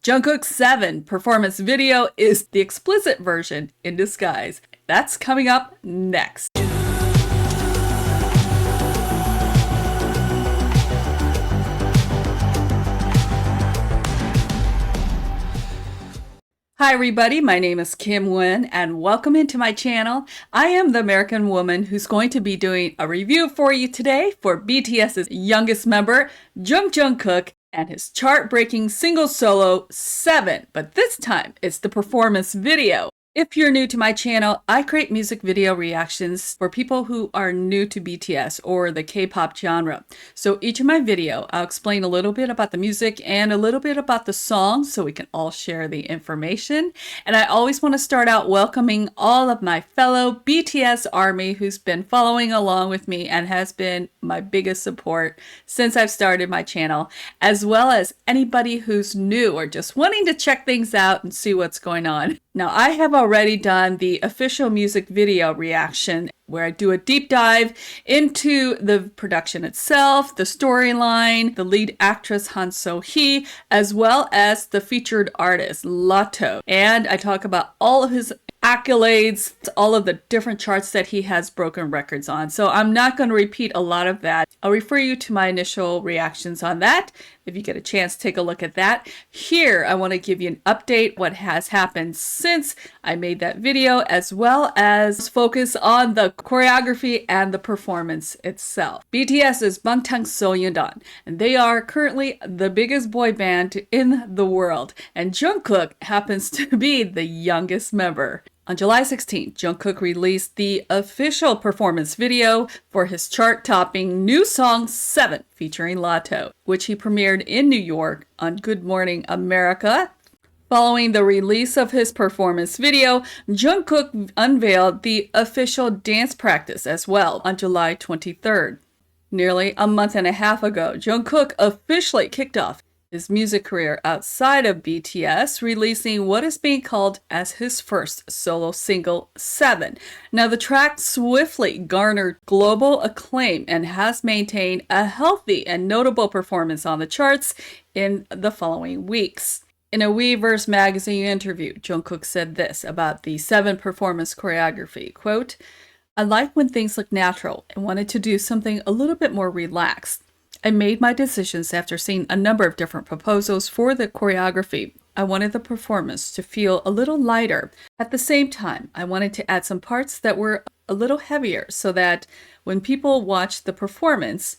Jungkook's 7 performance video is the explicit version in disguise. That's coming up next. Hi everybody, my name is Kim Won and welcome into my channel. I am the American woman who's going to be doing a review for you today for BTS's youngest member, Jungkook, and his chart-breaking single solo 7, but this time it's the performance video. If you're new to my channel, I create music video reactions for people who are new to BTS or the K-pop genre. So each of my video, I'll explain a little bit about the music and a little bit about the song so we can all share the information. And I always want to start out welcoming all of my fellow BTS army who's been following along with me and has been my biggest support since I've started my channel, as well as anybody who's new or just wanting to check things out and see what's going on. Now, I have already done the official music video reaction where I do a deep dive into the production itself, the storyline, the lead actress Han So-hee, as well as the featured artist Latto. And I talk about all of his accolades, all of the different charts that he has broken records on. So I'm not going to repeat a lot of that. I'll refer you to my initial reactions on that. If you get a chance, take a look at that. Here, I want to give you an update what has happened since I made that video, as well as focus on the choreography and the performance itself. BTS is Bangtan Soyeondan, and they are currently the biggest boy band in the world, and Jungkook happens to be the youngest member. On July 16th, Jungkook released the official performance video for his chart-topping new song 7 featuring Latto, which he premiered in New York on Good Morning America. Following the release of his performance video, Jungkook unveiled the official dance practice as well on July 23rd. Nearly a month and a half ago, Jungkook officially kicked off his music career outside of BTS, releasing what is being called as his first solo single, 7. Now, the track swiftly garnered global acclaim and has maintained a healthy and notable performance on the charts in the following weeks. In a Weverse magazine interview, Jungkook said this about the 7 performance choreography, quote, "I like when things look natural and wanted to do something a little bit more relaxed. I made my decisions after seeing a number of different proposals for the choreography. I wanted the performance to feel a little lighter. At the same time, I wanted to add some parts that were a little heavier so that when people watch the performance,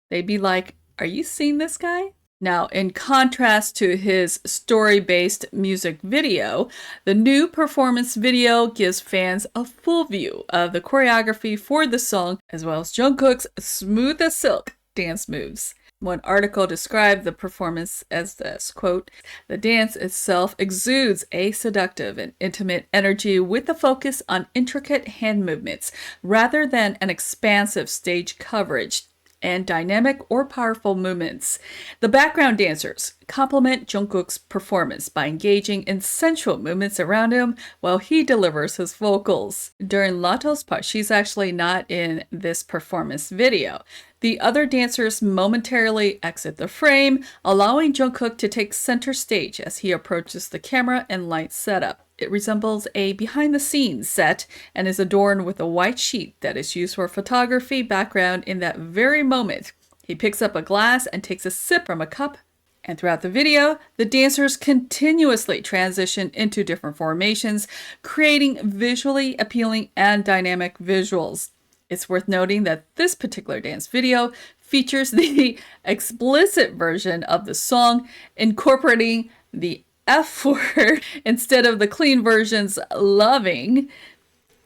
they'd be like, 'Are you seeing this guy?'" Now, in contrast to his story-based music video, the new performance video gives fans a full view of the choreography for the song, as well as Jungkook's smooth as silk dance moves. One article described the performance as this, quote, "The dance itself exudes a seductive and intimate energy with a focus on intricate hand movements rather than an expansive stage coverage and dynamic or powerful movements. The background dancers complement Jungkook's performance by engaging in sensual movements around him while he delivers his vocals." During Latto's part, she's actually not in this performance video. The other dancers momentarily exit the frame, allowing Jungkook to take center stage as he approaches the camera and light setup. It resembles a behind-the-scenes set and is adorned with a white sheet that is used for photography background in that very moment. He picks up a glass and takes a sip from a cup, and throughout the video, the dancers continuously transition into different formations, creating visually appealing and dynamic visuals. It's worth noting that this particular dance video features the explicit version of the song, incorporating the F word instead of the clean version's loving,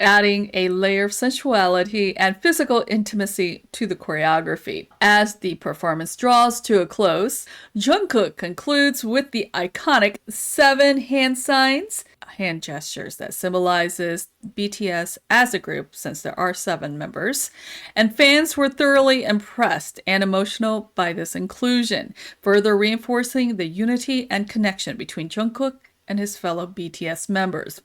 adding a layer of sensuality and physical intimacy to the choreography. As the performance draws to a close, Jungkook concludes with the iconic 7 hand signs, hand gestures that symbolizes BTS as a group since there are 7 members, and fans were thoroughly impressed and emotional by this inclusion, further reinforcing the unity and connection between Jungkook and his fellow BTS members.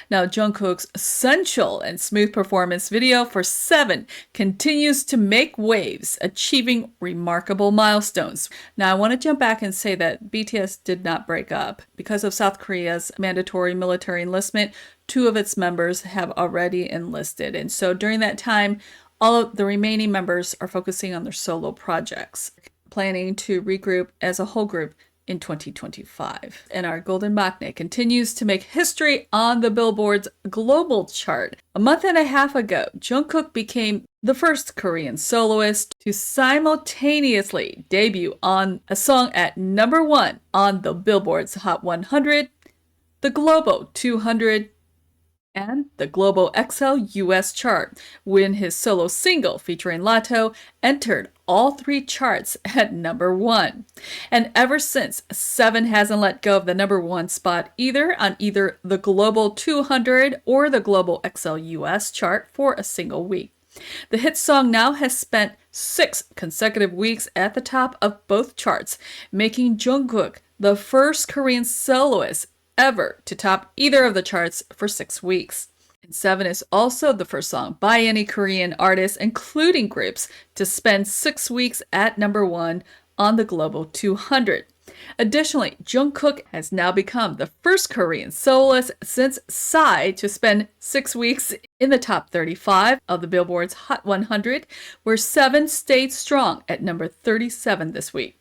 Now, Jungkook's sensual and smooth performance video for Seven continues to make waves, achieving remarkable milestones. Now, I want to jump back and say that BTS did not break up. Because of South Korea's mandatory military enlistment, 2 of its members have already enlisted. And so during that time, all of the remaining members are focusing on their solo projects, planning to regroup as a whole group in 2025. And our Golden Maknae continues to make history on the Billboard's global chart. A month and a half ago, Jungkook became the first Korean soloist to simultaneously debut on a song at #1 on the Billboard's Hot 100, the Global 200, and the Global XL US chart, when his solo single featuring Latto entered all 3 charts at #1. And ever since, Seven hasn't let go of the #1 spot either on either the Global 200 or the Global XL US chart for a single week. The hit song now has spent 6 consecutive weeks at the top of both charts, making Jungkook the first Korean soloist ever to top either of the charts for 6 weeks. And Seven is also the first song by any Korean artist, including groups, to spend 6 weeks at #1 on the Global 200. Additionally, Jungkook has now become the first Korean soloist since Psy to spend 6 weeks in the top 35 of the Billboard's Hot 100, where Seven stayed strong at number 37 this week.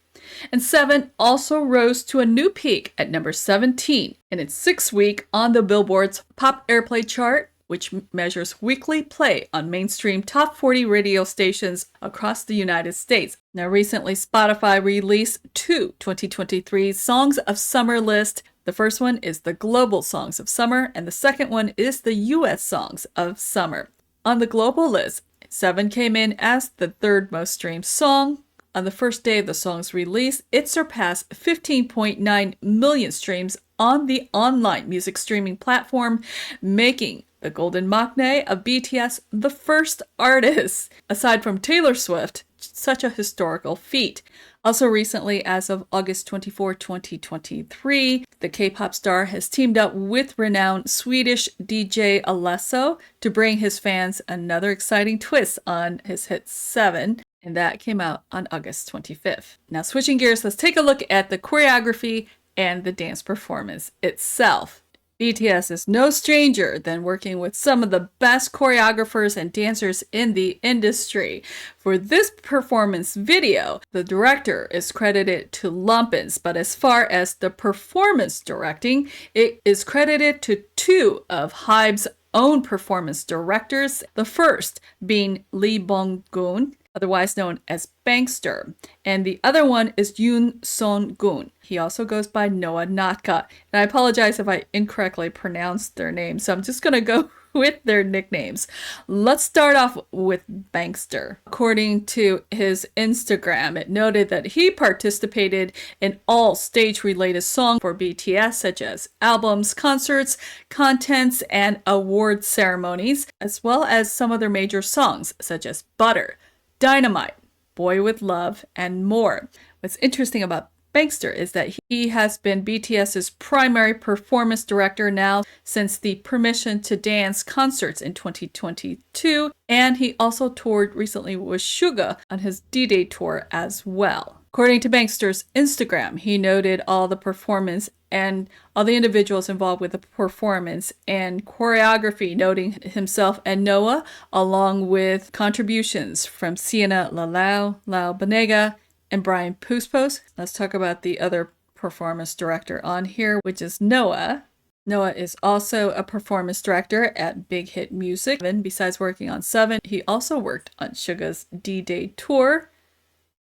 And Seven also rose to a new peak at number 17 in its 6th week on the Billboard's Pop Airplay chart, which measures weekly play on mainstream top 40 radio stations across the United States. Now, recently, Spotify released 2 2023 Songs of Summer lists. The first one is the Global Songs of Summer, and the second one is the US Songs of Summer. On the global list, Seven came in as the 3rd most streamed song. On the first day of the song's release, it surpassed 15.9 million streams on the online music streaming platform, making the Golden Maknae of BTS the first artist, aside from Taylor Swift, such a historical feat. Also recently, as of August 24, 2023, the K-pop star has teamed up with renowned Swedish DJ Alesso to bring his fans another exciting twist on his hit Seven. And that came out on August 25th. Now, switching gears, let's take a look at the choreography and the dance performance itself. BTS is no stranger than working with some of the best choreographers and dancers in the industry. For this performance video, the director is credited to Lumpins, but as far as the performance directing, it is credited to 2 of HYBE's own performance directors, the first being Lee Bong-gun, otherwise known as Bankster, and the other one is Yoon Son-gun. He also goes by Noah Natka, and I apologize if I incorrectly pronounced their names, so I'm just going to go with their nicknames. Let's start off with Bankster. According to his Instagram, it noted that he participated in all stage-related songs for BTS, such as albums, concerts, contents, and award ceremonies, as well as some of their major songs, such as Butter, Dynamite, Boy with Love, and more. What's interesting about Bankster is that he has been BTS's primary performance director now since the Permission to Dance concerts in 2022, and he also toured recently with Suga on his D-Day tour as well. According to Bankster's Instagram, he noted all the performance and all the individuals involved with the performance and choreography, noting himself and Noah, along with contributions from Sienna Lalau, Lau Banega, and Brian Puspos. Let's talk about the other performance director on here, which is Noah. Noah is also a performance director at Big Hit Music. And besides working on Seven, he also worked on Suga's D-Day tour,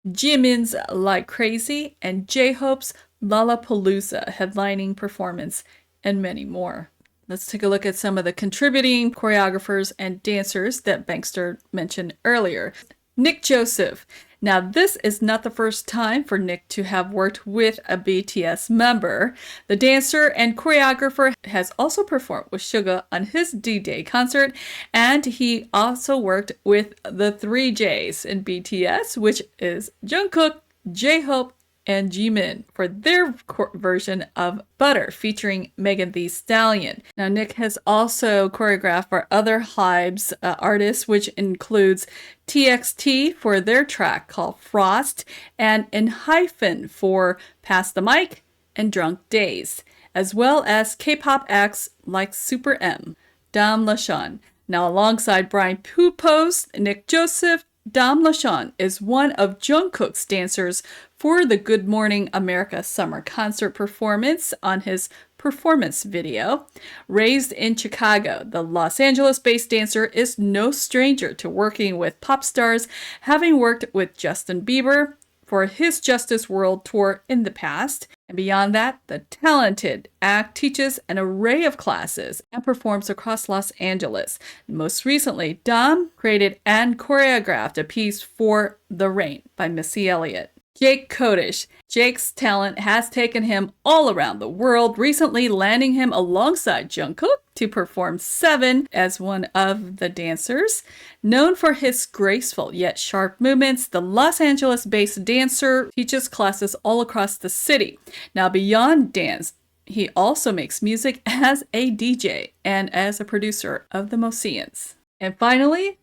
Jimin's Like Crazy, and J-Hope's Lollapalooza headlining performance, and many more. Let's take a look at some of the contributing choreographers and dancers that Bankster mentioned earlier. Nick Joseph. Now, this is not the first time for Nick to have worked with a BTS member. The dancer and choreographer has also performed with Suga on his D-Day concert, and he also worked with the 3 Js in BTS, which is Jungkook, J-Hope, and Jimin for their version of Butter featuring Megan Thee Stallion. Now, Nick has also choreographed for other Hybe's artists, which includes TXT for their track called Frost, and Enhypen for Pass the Mic and Drunk Days, as well as K-pop acts like Super M, Dame Lachon. Now, alongside Brian Pupo's Nick Joseph, Dame Lachon is one of Jungkook's dancers for the Good Morning America summer concert performance on his performance video. Raised in Chicago, the Los Angeles-based dancer is no stranger to working with pop stars, having worked with Justin Bieber for his Justice World tour in the past. And beyond that, the talented act teaches an array of classes and performs across Los Angeles. Most recently, Dom created and choreographed a piece for The Rain by Missy Elliott. Jake Kodish. Jake's talent has taken him all around the world, recently landing him alongside Jungkook to perform Seven as one of the dancers. Known for his graceful yet sharp movements, the Los Angeles-based dancer teaches classes all across the city. Now, beyond dance, he also makes music as a DJ and as a producer of the Moseans. And finally,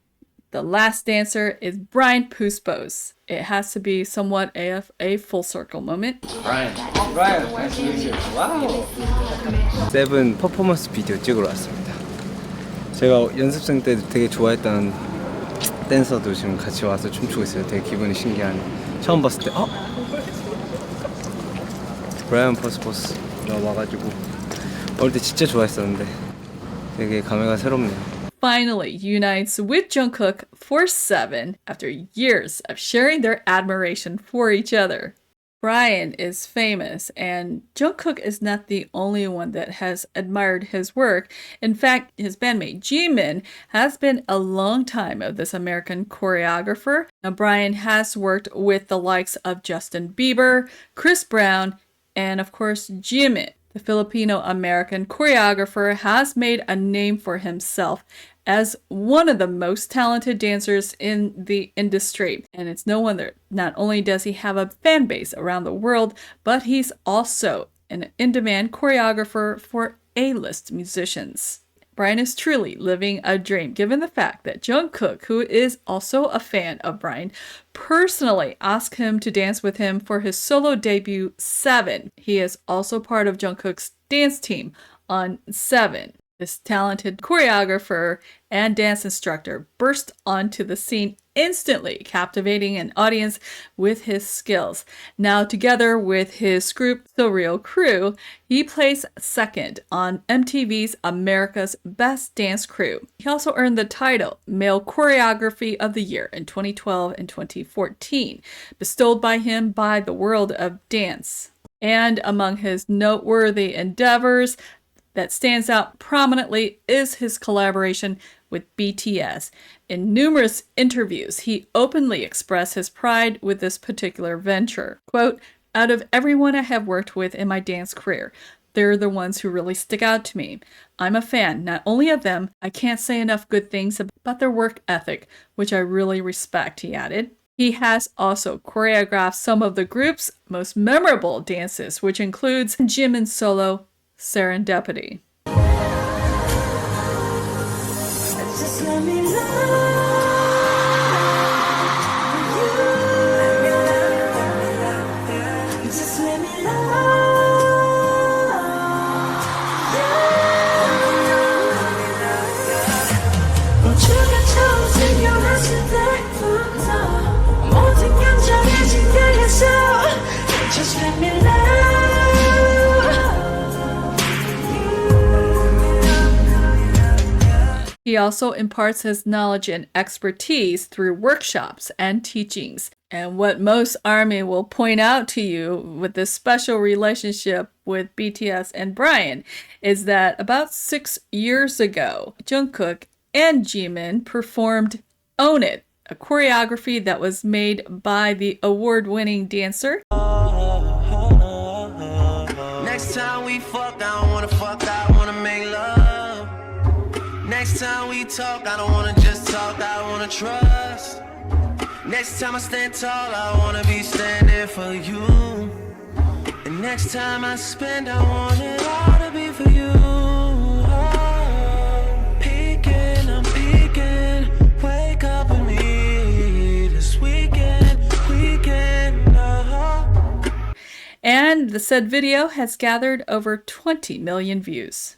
the last dancer is Brian Puspos. It has to be somewhat a full circle moment. Brian, nice to meet you. Wow. 세븐 퍼포먼스 비디오 찍으러 왔습니다. 제가 연습생 때 되게 좋아했던 댄서도 지금 같이 와서 춤추고 있어요. 되게 기분이 신기하네. 처음 봤을 때 브라이언 퍼스포스가 와가지고 어릴 때 진짜 좋아했었는데 되게 감회가 새롭네요. Finally unites with Jungkook for Seven after years of sharing their admiration for each other. Brian is famous, and Jungkook is not the only one that has admired his work. In fact, his bandmate Jimin has been a long time of this American choreographer. Now, Brian has worked with the likes of Justin Bieber, Chris Brown, and of course Jimin. The Filipino-American choreographer has made a name for himself as one of the most talented dancers in the industry. And it's no wonder, not only does he have a fan base around the world, but he's also an in-demand choreographer for A-list musicians. Brian is truly living a dream, given the fact that Jungkook, who is also a fan of Brian, personally asked him to dance with him for his solo debut, Seven. He is also part of Jungkook's dance team on Seven. This talented choreographer and dance instructor burst onto the scene instantly, captivating an audience with his skills. Now, together with his group, The Real Crew, he placed second on MTV's America's Best Dance Crew. He also earned the title Male Choreography of the Year in 2012 and 2014, bestowed by him by the World of Dance. And among his noteworthy endeavors that stands out prominently is his collaboration with BTS. In numerous interviews, he openly expressed his pride with this particular venture. Quote, "Out of everyone I have worked with in my dance career, they're the ones who really stick out to me. I'm a fan not only of them, I can't say enough good things about their work ethic, which I really respect," he added. He has also choreographed some of the group's most memorable dances, which includes Jimin's solo Serendipity. He also imparts his knowledge and expertise through workshops and teachings. And what most ARMY will point out to you with this special relationship with BTS and Brian is that about 6 years ago, Jungkook and Jimin performed Own It, a choreography that was made by the award-winning dancer. Next time we fuck, I don't wanna fuck, I wanna make love. Next time we talk, I don't wanna just talk, I wanna trust. Next time I stand tall, I wanna be standing for you. And next time I spend, I want it all to be for you. Oh, peeking, I'm peeking. Wake up with me this weekend. Oh. And the said video has gathered over 20 million views.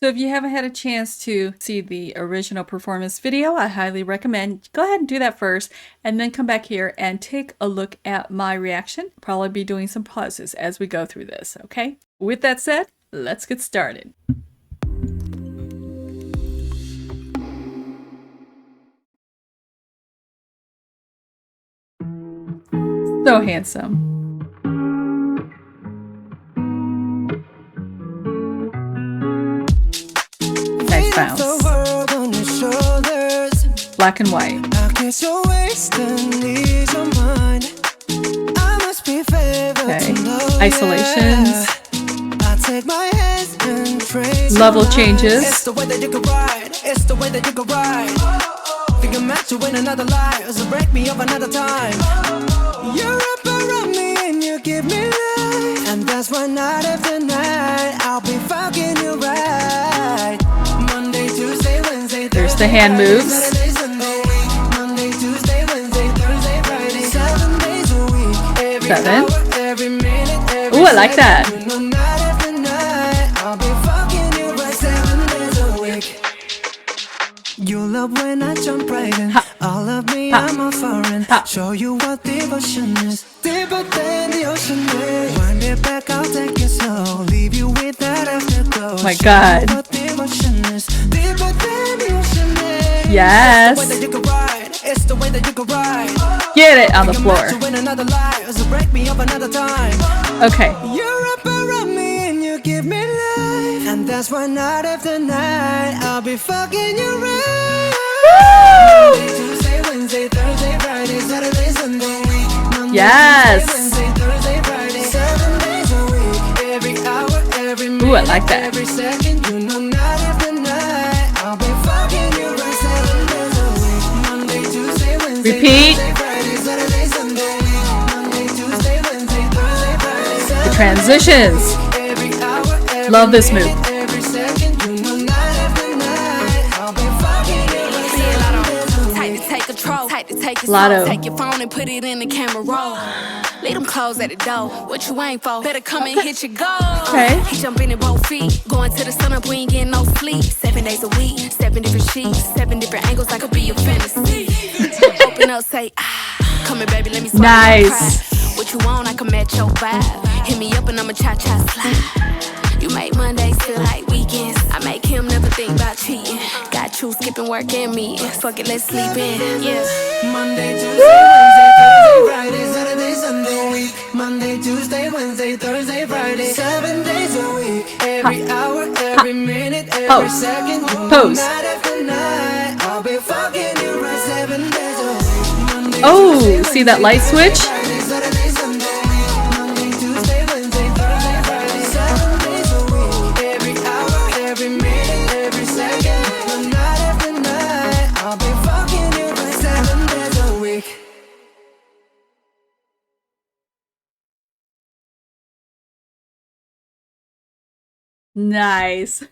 So if you haven't had a chance to see the original performance video, I highly recommend go ahead and do that first and then come back here and take a look at my reaction. Probably be doing some pauses as we go through this, okay? With that said, let's get started. So handsome. Nice bounce. Black and white. Okay. Isolations. Level changes. It's the way that you can ride. It's the way that you can ride. Think I'm meant to win another life, so break me up another time. You're up around me and you give me life, and that's why night after night I'll be fucking you right. Monday, Tuesday, Wednesday, There's the hand moves. Saturday, Sunday. Monday, Tuesday, Wednesday, Thursday, Friday, 7 days a week. Every 7. hour, every minute, every Ooh, I like that. second. You know, night after night I'll be fucking you right 7 days a week. You love when I jump right in. All of me, I'm a foreign. Show you what devotion is. Deeper than the ocean is. Wind it back, I'll take it slow. Leave you with that afterglow. Oh my God. Show you what devotion is. Deeper than the ocean is. Yes. It's the way that you can ride. It's the way that you can ride. Get it on the floor. To win another life, so break me up another time. Okay. You're up around me and you give me life, and that's why night after night I'll be fucking you right. Monday, Tuesday, Wednesday, Thursday, Friday, Saturday, Sunday. Monday, Yes. Tuesday, Wednesday, Thursday, Friday, 7 days a week. Every hour, every minute, Ooh, I like that. every second. You know, night after night I'll be fucking you right 7 days a week. Monday, Tuesday, Wednesday, Repeat. Thursday, Friday, Saturday, Sunday. Monday, Tuesday, Wednesday, Thursday, Friday, The transitions. every hour, every Love this move. minute, every second. You know, night after night I'll be fucking you right 7 days a week. Tight to take control, tight to take your Latto. soul. Take your phone and put it in the camera roll. Leave them clothes at the door. What you ain't for? Better come and hit your goal. Okay. He jumping in both feet. Going to the sun up, we ain't getting no sleep. 7 days a week, 7 different sheets, 7 different angles. I could be your fantasy. Open up, say ah. Come here, baby, let me swallow your Nice. pride. What you want, I can match your vibe. Hit me up and I'ma cha-cha slide. You make Mondays feel like weekends. I make him never think about cheating. Got you skipping work and me. Fuck it, let's sleep in. Yeah. Monday, Tuesday, Wednesday, Thursday, Friday, Saturday, Sunday. Monday, Tuesday, Wednesday, Thursday, Friday, 7 days a week. Every hour, every minute, every Pose. second. Pose. Night after night, I'll be fucking you right 7 days a week. Monday, Oh, Tuesday, see that light Wednesday, switch? Friday, Saturday, Sunday. Monday, Tuesday, Wednesday, Thursday, Friday, 7 days a week. Every hour, every minute, every second. Night after night, I'll be fucking you right 7 days a week. Nice.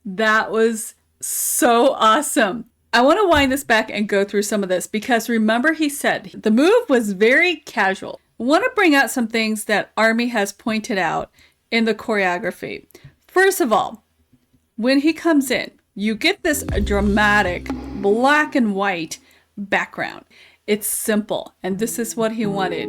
That was so awesome. I want to wind this back and go through some of this because remember he said the move was very casual. I want to bring out some things that Army has pointed out in the choreography. First of all, when he comes in, you get this dramatic black and white background. It's simple, and this is what he wanted.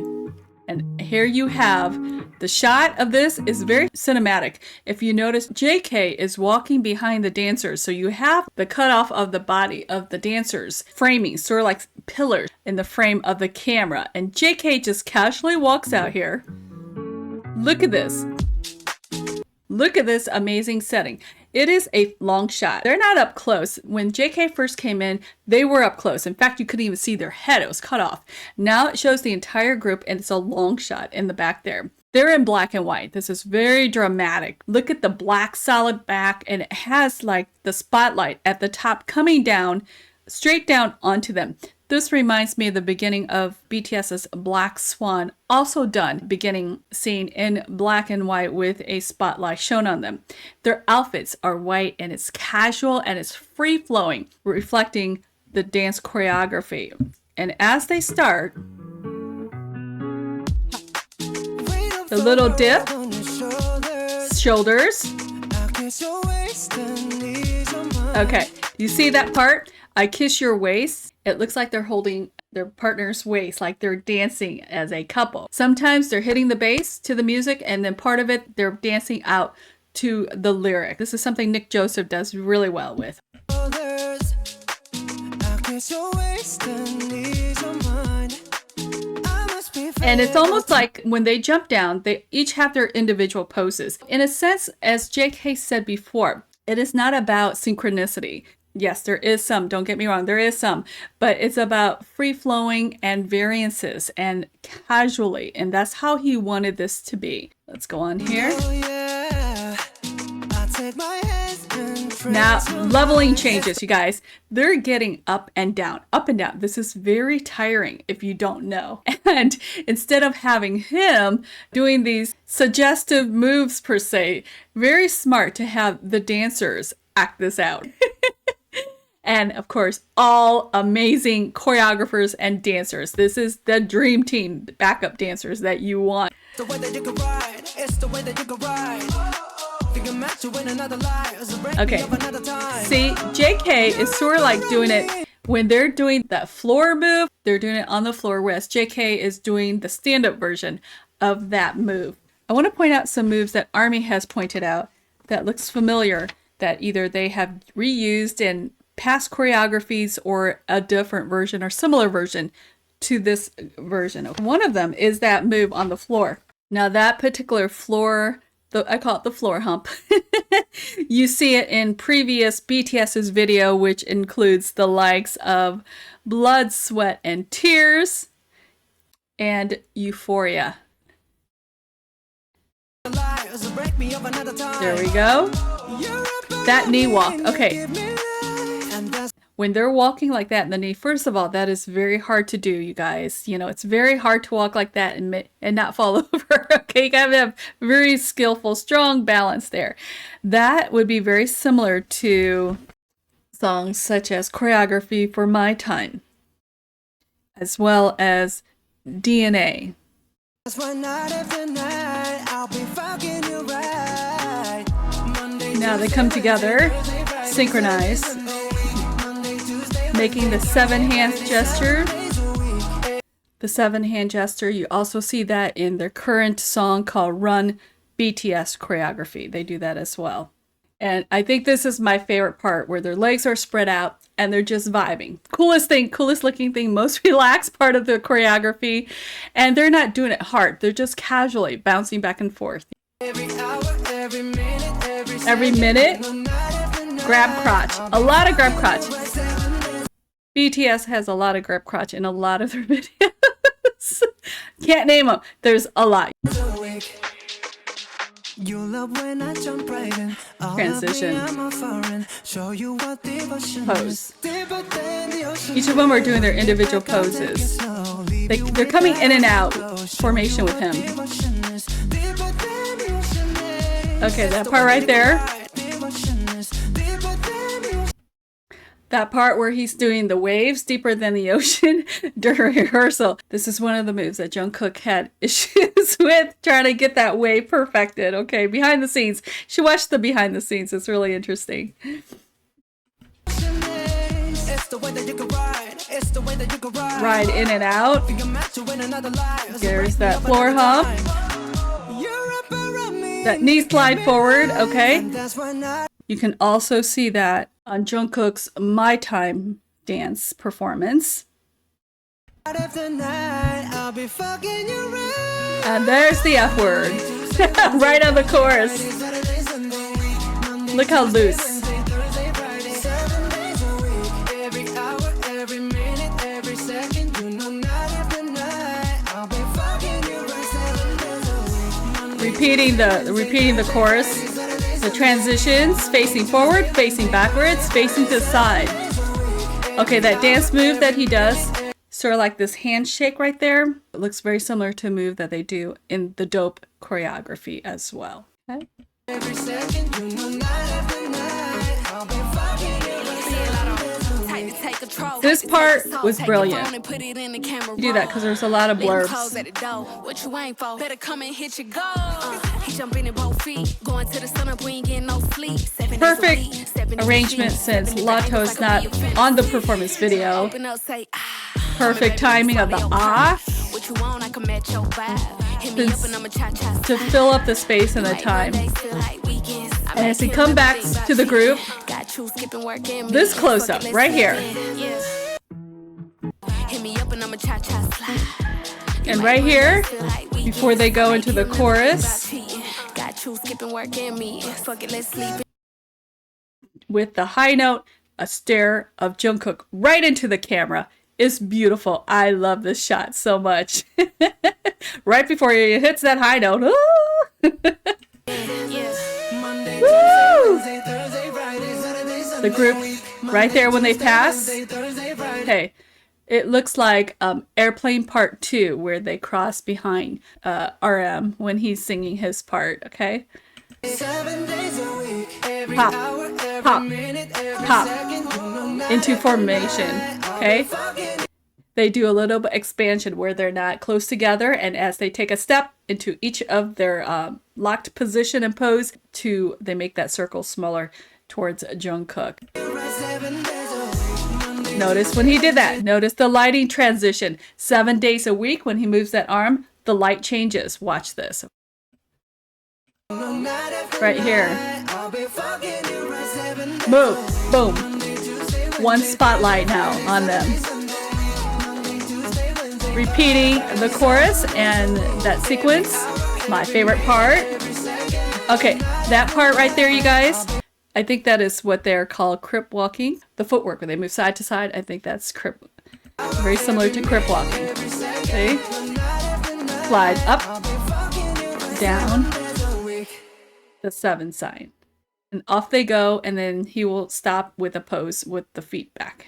And here you have the shot of this is very cinematic. If you notice, JK is walking behind the dancers. So you have the cutoff of the body of the dancers framing, sort of like pillars in the frame of the camera. And JK just casually walks out here. Look at this. Look at this amazing setting. It is a long shot. They're not up close. When JK first came in, they were up close. In fact, you couldn't even see their head. It was cut off. Now it shows the entire group and it's a long shot in the back there. They're in black and white. This is very dramatic. Look at the black solid back and it has like the spotlight at the top coming down, straight down onto them. This reminds me of the beginning of BTS's Black Swan, also done, beginning scene in black and white with a spotlight shown on them. Their outfits are white and it's casual and it's free-flowing, reflecting the dance choreography. And as they start, the little dip, shoulders. Okay, you see that part? I kiss your waist. It looks like they're holding their partner's waist, like they're dancing as a couple. Sometimes they're hitting the bass to the music, and then part of it, they're dancing out to the lyric. This is something Nick Joseph does really well with. And it's almost like when they jump down, they each have their individual poses. In a sense, as JK said before, it is not about synchronicity. Yes, there is some, don't get me wrong, there is some, but it's about free-flowing and variances and casually, and that's how he wanted this to be. Let's go on here. Now, leveling changes, you guys. They're getting up and down, up and down. This is very tiring if you don't know. And instead of having him doing these suggestive moves per se, very smart to have the dancers act this out. And of course, all amazing choreographers and dancers. This is the dream team, backup dancers that you want. The way that you can ride, it's the way that you can ride. Okay, see, JK is sort of like doing it when they're doing that floor move, they're doing it on the floor, whereas JK is doing the stand-up version of that move. I want to point out some moves that Army has pointed out that looks familiar, that either they have reused in past choreographies or a different version or similar version to this version. One of them is that move on the floor. Now that particular floor, I call it the floor hump. You see it in previous BTS's video, which includes the likes of Blood, Sweat, and Tears and Euphoria. There we go. That knee walk. Okay. When they're walking like that in the knee, first of all, that is very hard to do, you guys. You know, it's very hard to walk like that and not fall over. Okay, you gotta have very skillful, strong balance there. That would be very similar to songs such as Choreography for My Time, as well as DNA. Now they come together, synchronize, making the 7-hand gesture. The 7-hand gesture, you also see that in their current song called Run BTS Choreography. They do that as well. And I think this is my favorite part, where their legs are spread out and they're just vibing. Coolest thing, coolest looking thing, most relaxed part of the choreography. And they're not doing it hard. They're just casually bouncing back and forth. Every minute, grab crotch. A lot of grab crotch. BTS has a lot of grab crotch in a lot of their videos. Can't name them. There's a lot. Transition. Pose. Each of them are doing their individual poses. They're coming in and out formation with him. Okay, that part right there. That part where he's doing the waves deeper than the ocean during rehearsal. This is one of the moves that Jungkook had issues with, trying to get that wave perfected. Okay, behind the scenes. You should watch the behind the scenes. It's really interesting. Ride in and out. There's that floor hump. That knee slide forward, okay? You can also see that on Jungkook's My Time dance performance. And there's the F word. Right on the chorus. Look how loose. Repeating the chorus, the transitions, facing forward, facing backwards, facing to the side. Okay, that dance move that he does, sort of like this handshake right there. It looks very similar to a move that they do in the Dope choreography as well. Okay. Every second, you know, night after night, I'll be fucking you. This part was brilliant. You do that because there's a lot of blurbs. What you ain't for? Better come and hit your goal. He jumping in both feet, going to the sun up, we ain't getting no sleep. Perfect arrangement since Latto is not on the performance video. Perfect timing of the ah to fill up the space and the time. And as he comes back to the group, this close-up right here. And right here, before they go into the chorus, with the high note, a stare of Jungkook right into the camera. Is beautiful. I love this shot so much. Right before he hits that high note. The group right there when they pass. Okay, it looks like Airplane Part 2 where they cross behind RM when he's singing his part. Okay. 7 days a week, every Pop, hour, every pop, minute, every pop second, you know, night into after formation. night, I'll Okay. be fucking They do a little bit expansion where they're not close together, and as they take a step into each of their locked position and pose, they make that circle smaller towards Jungkook. 7 days a week, Notice when he did that. Notice the lighting transition. 7 days a week when he moves that arm, the light changes. Watch this. night after Right here. night, I'll be fucking you right 7 days Move. a week. Boom. Monday, Tuesday, Wednesday, One spotlight now on them. Monday, Tuesday, Wednesday, Repeating the chorus and that sequence. My favorite part. Okay, that part right there, you guys. I think that is what they're called crip walking. The footwork where they move side to side. I think that's crip. Very similar to crip walking. See? Slide up, down, the 7 sign. And off they go, and then he will stop with a pose with the feet back.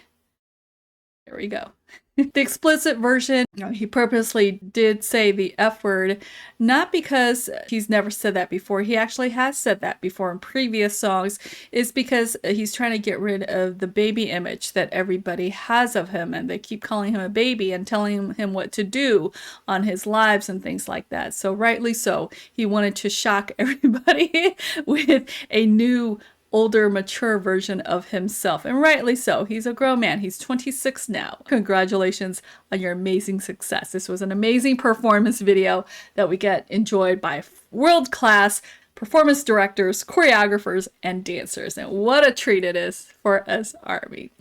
There we go. The explicit version, he purposely did say the F word, not because he's never said that before. He actually has said that before in previous songs. It's because he's trying to get rid of the baby image that everybody has of him, and they keep calling him a baby and telling him what to do on his lives and things like that. So rightly so, he wanted to shock everybody with a new older, mature version of himself. And rightly so. He's a grown man. He's 26 now. Congratulations on your amazing success. This was an amazing performance video that we get enjoyed by world-class performance directors, choreographers, and dancers. And what a treat it is for us ARMY.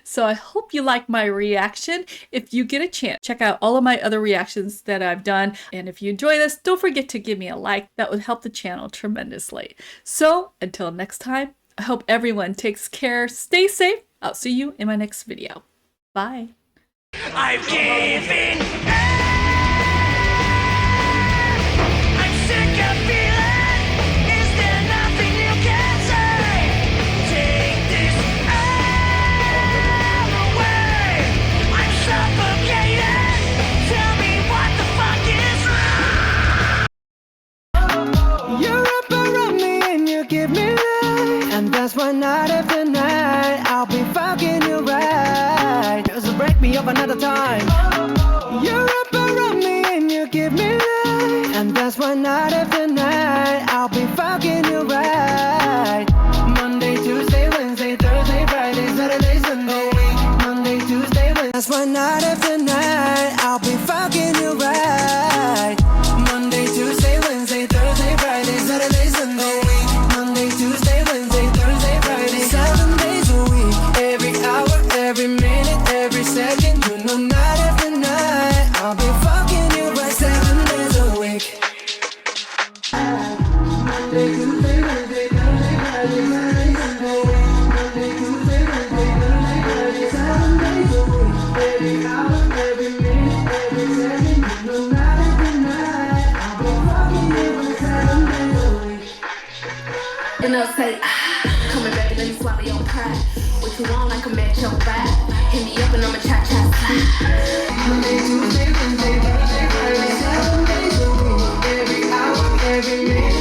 So I hope you like my reaction. If you get a chance, check out all of my other reactions that I've done. And if you enjoy this, don't forget to give me a like. That would help the channel tremendously. So until next time, I hope everyone takes care. Stay safe. I'll see you in my next video. Bye. I've given. I'm sick of feeling. Is there nothing you can say? Take this all away. I'm suffocating. Tell me what the fuck is wrong. You wrap around me and you give me life, and that's why night after night I'll be fucking you right. So break me up another time. You wrap around me and you give me life, and that's why night after night I'll be fucking you right. Monday, Tuesday, Wednesday, Thursday, Friday, Saturday, Sunday. Monday, Tuesday, Wednesday. That's why night after night I'll be fucking you right. Monday, Tuesday, Wednesday, Thursday, Friday, Saturday, Sunday. Monday, Tuesday, Wednesday, Thursday, Friday. 7 days a week, every hour, every minute, every second. You know, night after night, I'll be fucking you right 7 days a week. Monday, Tuesday, Wednesday, Thursday, Friday, Saturday, Sunday. Monday, Tuesday, Wednesday, Thursday, Friday. 7 days a week, every hour, every minute, every second. You know, night after night, I'll be fucking you right 7 days a week. And they'll say, come here, baby, let me swallow your pride. What you want, I can match your vibe. Hit me up and I'ma cha-cha slide. Monday, Tuesday, Wednesday, Thursday, Friday, 7 days a week. Every hour, every minute.